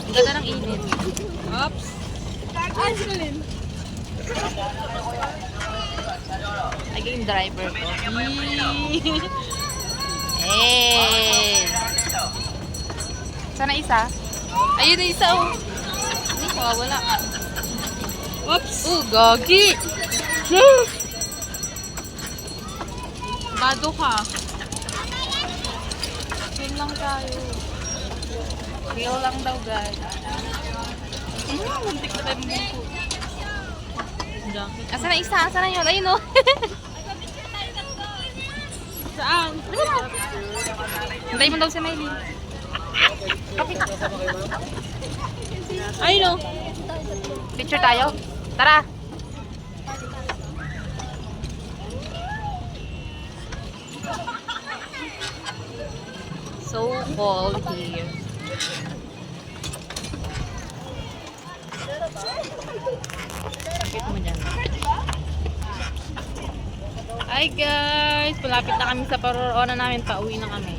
Ang ganda ng init. Oops. Naging driver ko. Hey! Sana isa? Ayun na isa oh. Hindi, wala. Oops. Gagi! Bado ka. Chill lang tayo. Chill lang daw, guys. Muntik na tayo mabuko. Asa na isa? Asa na yun? Ayun oh. Saan? Hintayin mo daw si Miley. Ay no. Picture tayo. Tara! So cold here. Sakit mo dyan. Hi guys! Malapit na kami sa paroroonan namin. Pauwi na kami.